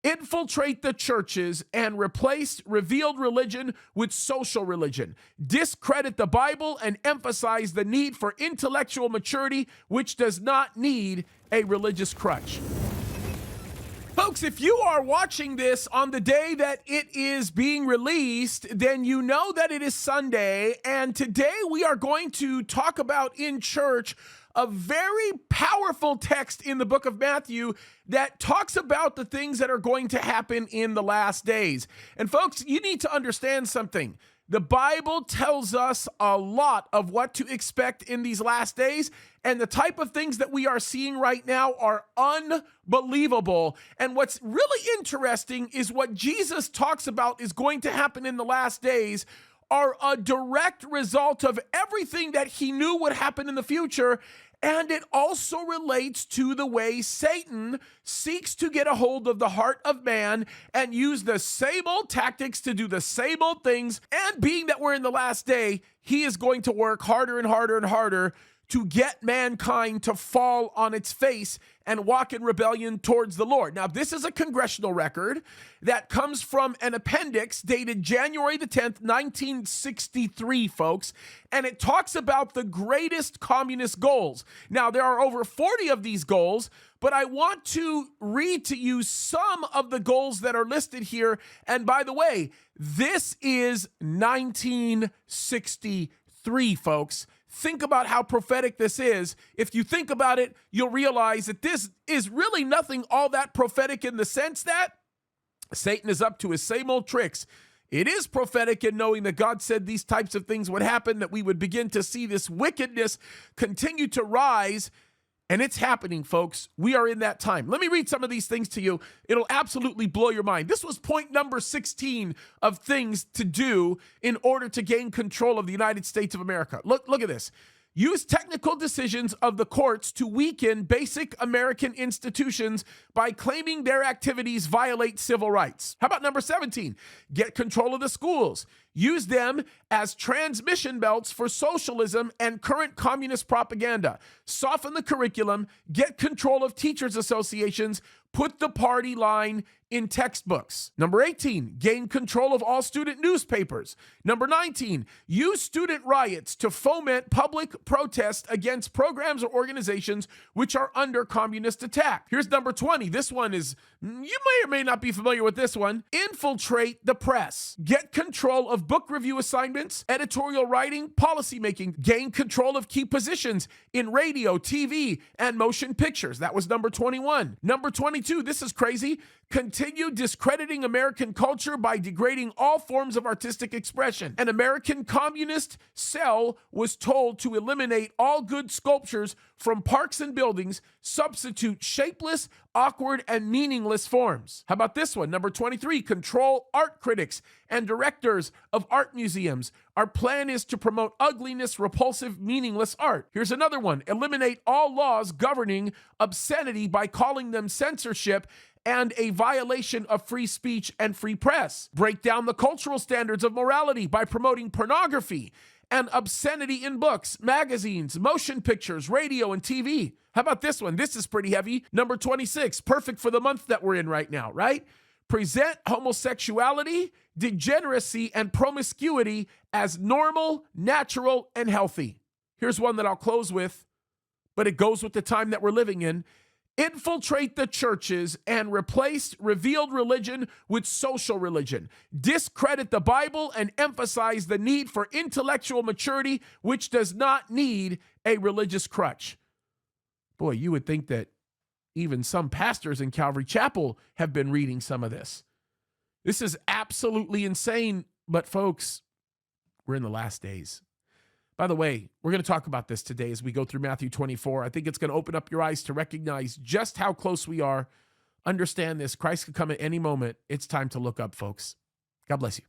infiltrate the churches and replace revealed religion with social religion, discredit the Bible and emphasize the need for intellectual maturity, which does not need a religious crutch. Folks, if you are watching this on the day that it is being released, then you know that it is Sunday, and today we are going to talk about in church a very powerful text in the book of Matthew that talks about the things that are going to happen in the last days. And folks, you need to understand something. The Bible tells us a lot of what to expect in these last days, and the type of things that we are seeing right now are unbelievable. And what's really interesting is what Jesus talks about is going to happen in the last days are a direct result of everything that he knew would happen in the future. And it also relates to the way Satan seeks to get a hold of the heart of man and use the same old tactics to do the same old things. And being that we're in the last day, he is going to work harder and harder and harder to get mankind to fall on its face and walk in rebellion towards the Lord. Now, this is a congressional record that comes from an appendix dated January the 10th, 1963, folks, and it talks about the greatest communist goals. Now, there are over 40 of these goals, but I want to read to you some of the goals that are listed here. And by the way, this is 1963, folks. Think about how prophetic this is. If you think about it, you'll realize that this is really nothing all that prophetic in the sense that Satan is up to his same old tricks. It is prophetic in knowing that God said these types of things would happen, that we would begin to see this wickedness continue to rise. And it's happening, folks. We are in that time. Let me read some of these things to you. It'll absolutely blow your mind. This was point number 16 of things to do in order to gain control of the United States of America. Look at this. Use technical decisions of the courts to weaken basic American institutions by claiming their activities violate civil rights. How about number 17? Get control of the schools. Use them as transmission belts for socialism and current communist propaganda. Soften the curriculum. Get control of teachers' associations. Put the party line in textbooks. Number 18, gain control of all student newspapers. Number 19, use student riots to foment public protest against programs or organizations which are under communist attack. Here's number 20. This one is, you may or may not be familiar with this one. Infiltrate the press. Get control of book review assignments, editorial writing, policymaking. Gain control of key positions in radio, TV, and motion pictures. That was number 21. Number 22, this is crazy. Continue discrediting American culture by degrading all forms of artistic expression. An American communist cell was told to eliminate all good sculptures from parks and buildings, substitute shapeless, awkward, and meaningless forms. How about this one? Number 23, control art critics and directors of art museums. Our plan is to promote ugliness, repulsive, meaningless art. Here's another one. Eliminate all laws governing obscenity by calling them censorship and a violation of free speech and free press. Break down the cultural standards of morality by promoting pornography and obscenity in books, magazines, motion pictures, radio, and TV. How about this one? This is pretty heavy. Number 26, perfect for the month that we're in right now, right? Present homosexuality, degeneracy, and promiscuity as normal, natural, and healthy. Here's one that I'll close with, but it goes with the time that we're living in. Infiltrate the churches and replace revealed religion with social religion. Discredit the Bible and emphasize the need for intellectual maturity, which does not need a religious crutch. Boy, you would think that even some pastors in Calvary Chapel have been reading some of this. This is absolutely insane, but folks, we're in the last days. By the way, we're going to talk about this today as we go through Matthew 24. I think it's going to open up your eyes to recognize just how close we are. Understand this. Christ could come at any moment. It's time to look up, folks. God bless you.